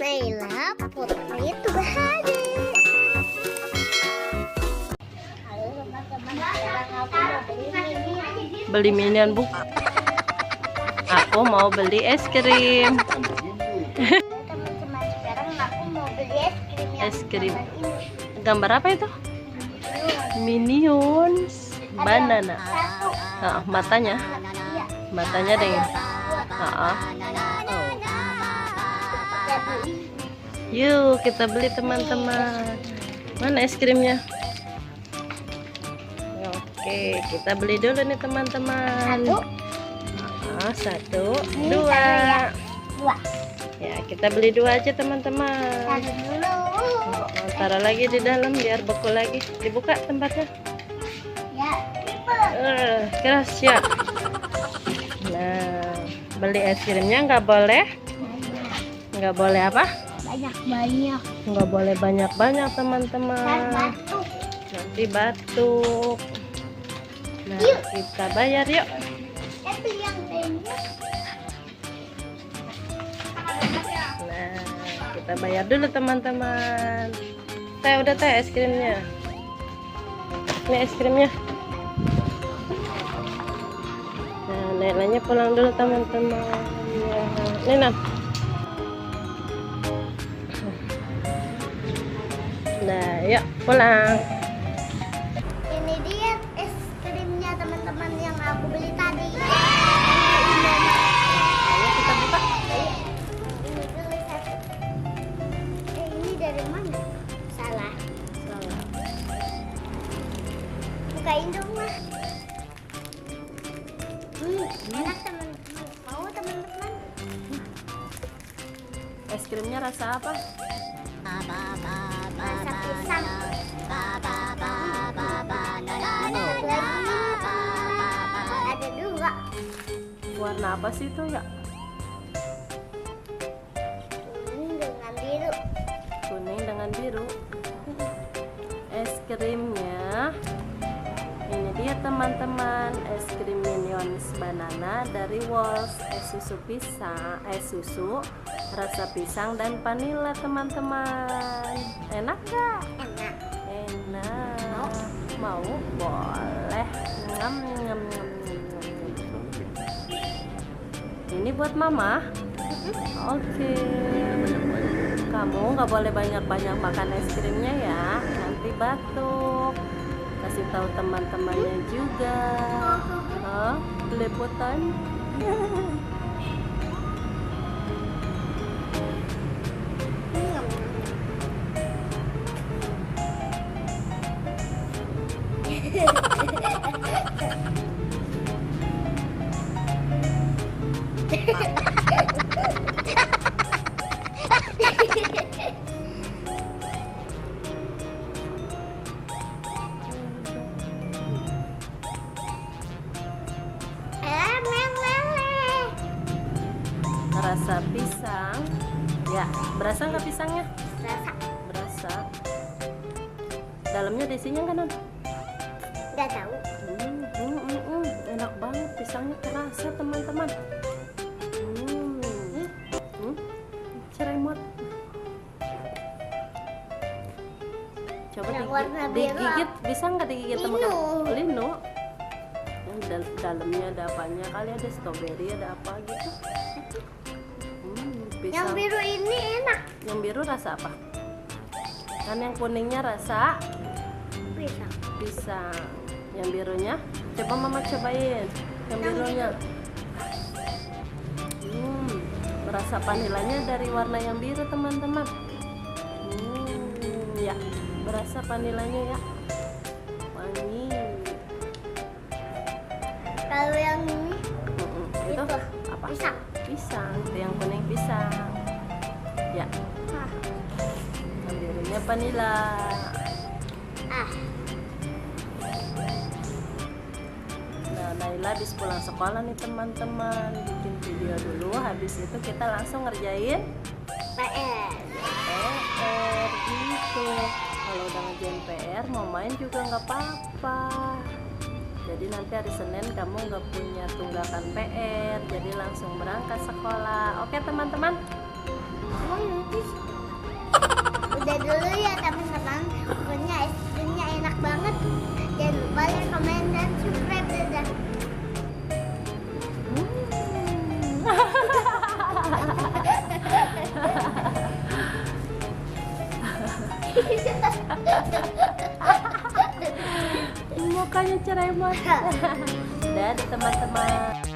Naila Putri Tubahari. Halo teman-teman, sekarang aku mau beli minion. Beli minion bu. Aku mau beli es krim. Teman-teman, sekarang aku mau beli es krim yang Es krim. gambar ini. Gambar apa itu? Minions banana. Satu. Nah, matanya, Iya. matanya deh. Nah, yuk kita beli teman-teman. Mana es krimnya? Oke, kita beli dulu nih teman-teman. Satu, Ini dua. satu ya. Dua. Ya, kita beli dua aja teman-teman. Satu dulu. Taruh lagi di dalam biar beku lagi. Dibuka tempatnya. Ya. Keras ya. Nah, beli es krimnya nggak boleh. Nggak boleh apa? Banyak-banyak. Nggak boleh banyak-banyak teman-teman. Batuk. Nanti batuk. Nah, Yuk. kita bayar yuk. Beli yang banyak. Nah, kita bayar dulu teman-teman. Teh udah teh es krimnya. Ini es krimnya. Nah, Nailanya pulang dulu teman-teman. Ya. Nih Nan. Nah, yuk pulang. Ini dia es krimnya teman-teman yang aku beli tadi. Ayo kita buka. Ini dulu satu. Ini dari mana? Salah. Bukain dong mah. Enak teman-teman. Mau teman-teman? Es krimnya rasa apa? Rasa pisang. Ada dua. Warna apa sih itu ya? Ini dengan biru. Kuning dengan biru. Es krimnya ini dia teman-teman, es krim Minions banana dari Walls. Es susu pisang, es susu rasa pisang dan vanila teman-teman. Enak gak? Enak. Enak. Mau? Boleh. Ngam ngam ngam ngam. Ini buat mama. Oke. Kamu nggak boleh banyak-banyak makan es krimnya ya, nanti batuk. Kasih tahu teman-temannya juga. Belepotan. Rasa pisang. Ya, berasa nggak pisangnya? Rasa. Berasa. Dalamnya isinya kan? Nggak tahu. Enak banget, pisangnya kerasa teman-teman. Ceremut. Coba Yang warna biru digigit, bisa nggak digigit teman-teman? Lino. Lino. Yang dalamnya ada apanya? Kali ada stroberi, ada apa gitu? Yang biru ini enak. Yang biru rasa apa? Kan yang kuningnya rasa Pisang. pisang. Yang birunya, coba mama cobain. Yang birunya. Rasa vanilanya dari warna yang biru teman-teman. Ya, berasa vanilanya ya. Wangi. Kalau yang ini Itu Itu, apa? pisang. Pisang. Itu yang kuning pisang. Ya. Yang birunya vanila. Nah, Naila habis pulang sekolah nih teman-teman, bikin video dulu. Habis itu kita langsung ngerjain PR. PR gitu. Kalau udah ngerjain PR mau main juga nggak apa-apa. Jadi nanti hari Senin kamu nggak punya tunggakan PR, jadi langsung berangkat sekolah. Oke teman-teman. mau nyuci. Udah dulu ya teman-teman. Pokoknya es krimnya enak banget. Jangan lupa like, komen, dan subscribe. Dadah. Mukanya cerewet. Dadah teman-teman.